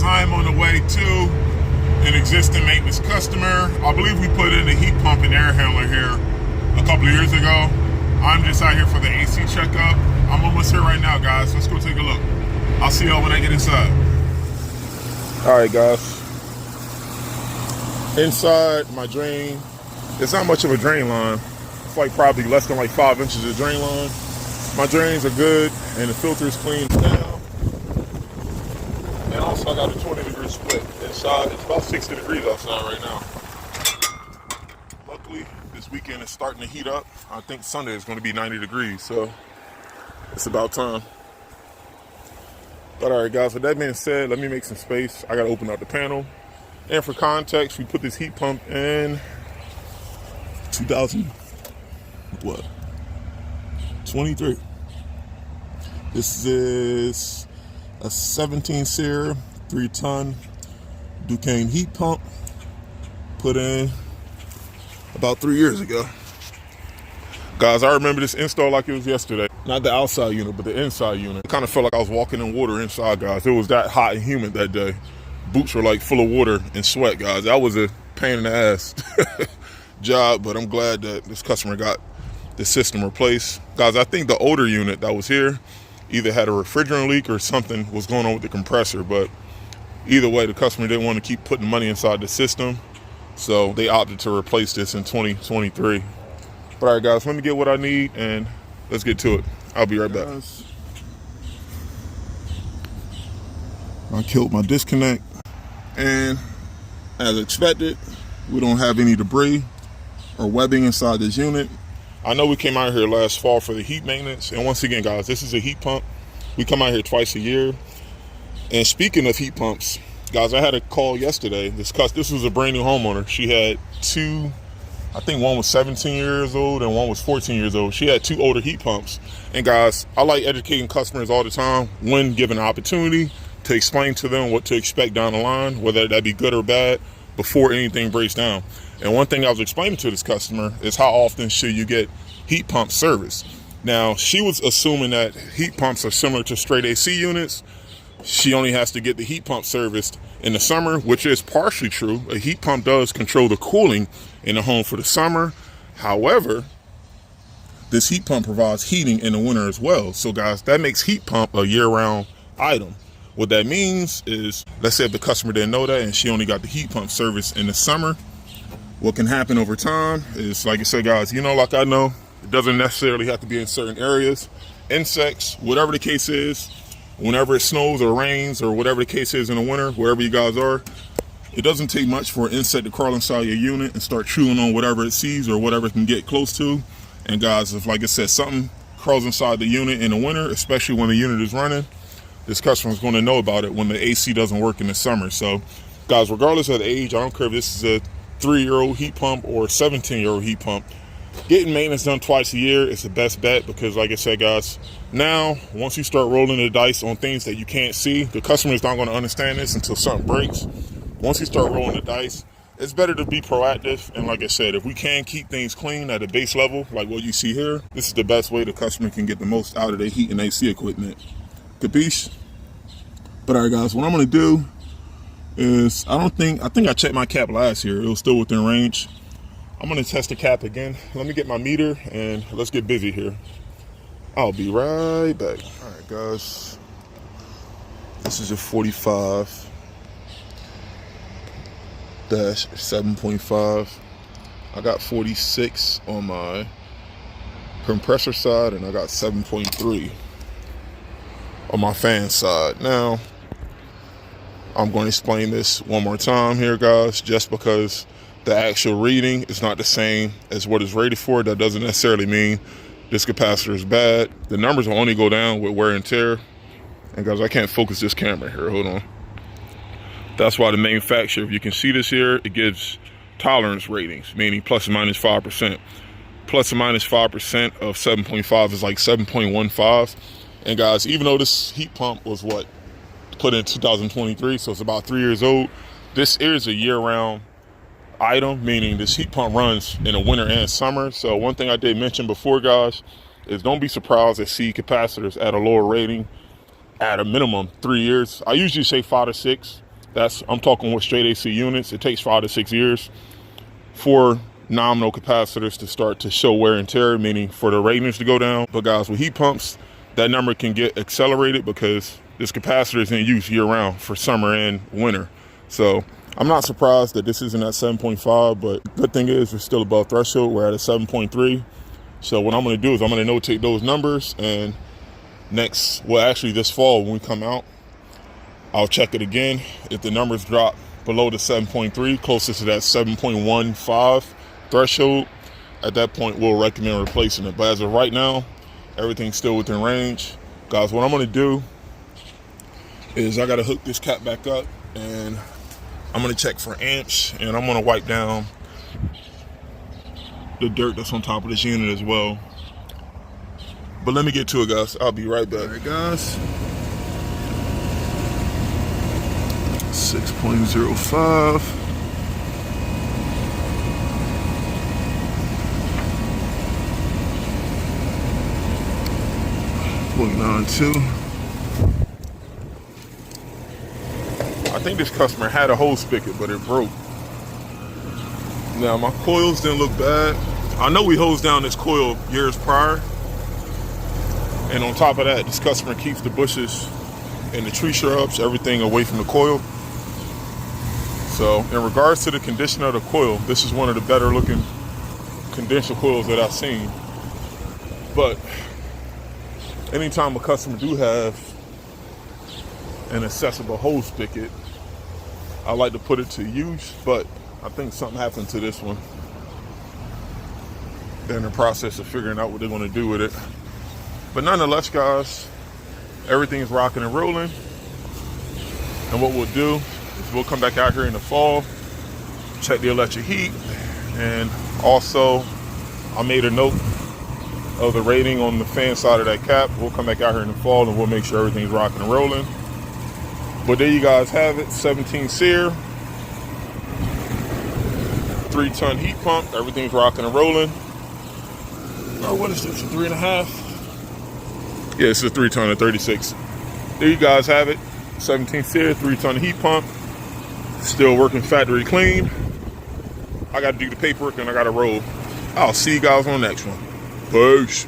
I am on the way to an existing maintenance customer. I believe we put in a heat pump and air handler here a couple of years ago. I'm just out here for the AC checkup. I'm almost here right now, guys. Let's go take a look. I'll see y'all when I get inside. All right, guys. Inside my drain, it's not much of a drain line. It's like probably less than like 5 inches of drain line. My drains are good and the filter is clean now. And also I got a 20-degree split inside. It's about 60 degrees outside right now. Luckily, this weekend is starting to heat up. I think Sunday is going to be 90 degrees, so it's about time. But all right, guys, with that being said, let me make some space. I got to open up the panel. And for context, we put this heat pump in 23. This is a 17-SEER 3-ton Ducane heat pump put in about 3 years ago. Guys, I remember this install like it was yesterday. Not the outside unit, but the inside unit. It kind of felt like I was walking in water inside, guys. It was that hot and humid that day. Boots were like full of water and sweat, guys. That was a pain in the ass job, but I'm glad that this customer got the system replaced. Guys, I think the older unit that was here either had a refrigerant leak or something was going on with the compressor, but either way, the customer didn't want to keep putting money inside the system, so they opted to replace this in 2023. But all right, guys, let me get what I need and let's get to it. I'll be right back. I killed my disconnect, and as expected, we don't have any debris or webbing inside this unit. I know we came out here last fall for the heat maintenance, and once again, guys, this is a heat pump. We come out here twice a year. And speaking of heat pumps, guys, I had a call yesterday. This was a brand new homeowner. She had two, I think one was 17 years old and one was 14 years old. She had two older heat pumps. And guys, I like educating customers all the time when given an opportunity to explain to them what to expect down the line, whether that be good or bad, before anything breaks down. And one thing I was explaining to this customer is how often should you get heat pump service. Now, she was assuming that heat pumps are similar to straight AC units. She only has to get the heat pump serviced in the summer, which is partially true. A heat pump does control the cooling in the home for the summer. However, this heat pump provides heating in the winter as well. So guys, that makes heat pump a year-round item. What that means is, let's say if the customer didn't know that and she only got the heat pump service in the summer, what can happen over time is, like I said, guys, you know, like I know, it doesn't necessarily have to be in certain areas. Insects, whatever the case is, whenever it snows or rains or whatever the case is in the winter, wherever you guys are, it doesn't take much for an insect to crawl inside your unit and start chewing on whatever it sees or whatever it can get close to. And guys, if, like I said, something crawls inside the unit in the winter, especially when the unit is running, this customer is going to know about it when the AC doesn't work in the summer. So guys, regardless of the age, I don't care if this is a 3-year-old heat pump or a 17-year-old heat pump, getting maintenance done twice a year is the best bet, because like I said, guys, now once you start rolling the dice on things that you can't see, the customer is not going to understand this until something breaks. Once you start rolling the dice, it's better to be proactive. And like I said, if we can keep things clean at a base level, like what you see here, this is the best way the customer can get the most out of their heat and AC equipment. Capiche? But all right, guys, what I'm going to do is, I think I checked my cap last year. It was still within range. I'm going to test the cap again. Let me get my meter and let's get busy here. I'll be right back. All right, guys. This is a 45-7.5. I got 46 on my compressor side and I got 7.3 on my fan side. Now, I'm going to explain this one more time here, guys, just because the actual reading is not the same as what it's rated for. That doesn't necessarily mean this capacitor is bad. The numbers will only go down with wear and tear. And guys, I can't focus this camera here. Hold on. That's why the manufacturer, if you can see this here, it gives tolerance ratings, meaning plus or minus 5%. Plus or minus 5% of 7.5 is like 7.15. And guys, even though this heat pump was put in 2023, so it's about 3 years old, this is a year-round item, meaning this heat pump runs in the winter and summer. So one thing I did mention before, guys, is don't be surprised to see capacitors at a lower rating at a minimum 3 years. I usually say 5 to 6. I'm talking with straight AC units. It takes 5 to 6 years for nominal capacitors to start to show wear and tear, meaning for the ratings to go down. But guys, with heat pumps, that number can get accelerated because this capacitor is in use year round for summer and winter. So I'm not surprised that this isn't at 7.5, but good thing is we're still above threshold. We're at a 7.3. So what I'm going to do is I'm going to notate those numbers, and actually this fall when we come out, I'll check it again. If the numbers drop below the 7.3, closest to that 7.15 threshold, at that point we'll recommend replacing it. But as of right now, everything's still within range. Guys, what I'm going to do is I got to hook this cap back up, and I'm going to check for amps, and I'm going to wipe down the dirt that's on top of this unit as well. But let me get to it, guys. I'll be right back. All right, guys. 6.05. 0.92. I think this customer had a hose spigot, but it broke. Now, my coils didn't look bad. I know we hosed down this coil years prior. And on top of that, this customer keeps the bushes and the tree shrubs, everything away from the coil. So in regards to the condition of the coil, this is one of the better looking condenser coils that I've seen. But anytime a customer do have an accessible hose spigot, I like to put it to use, but I think something happened to this one. They're in the process of figuring out what they're going to do with it. But nonetheless, guys, everything's rocking and rolling. And what we'll do is we'll come back out here in the fall, check the electric heat, and also I made a note of the rating on the fan side of that cap. We'll come back out here in the fall and we'll make sure everything's rocking and rolling. But there you guys have it, 17 SEER, 3-ton heat pump. Everything's rocking and rolling. Oh, what is this, a 3.5? Yeah, it's a 3-ton at 36. There you guys have it, 17 SEER, 3-ton heat pump. Still working factory clean. I got to do the paperwork and I got to roll. I'll see you guys on the next one. Peace.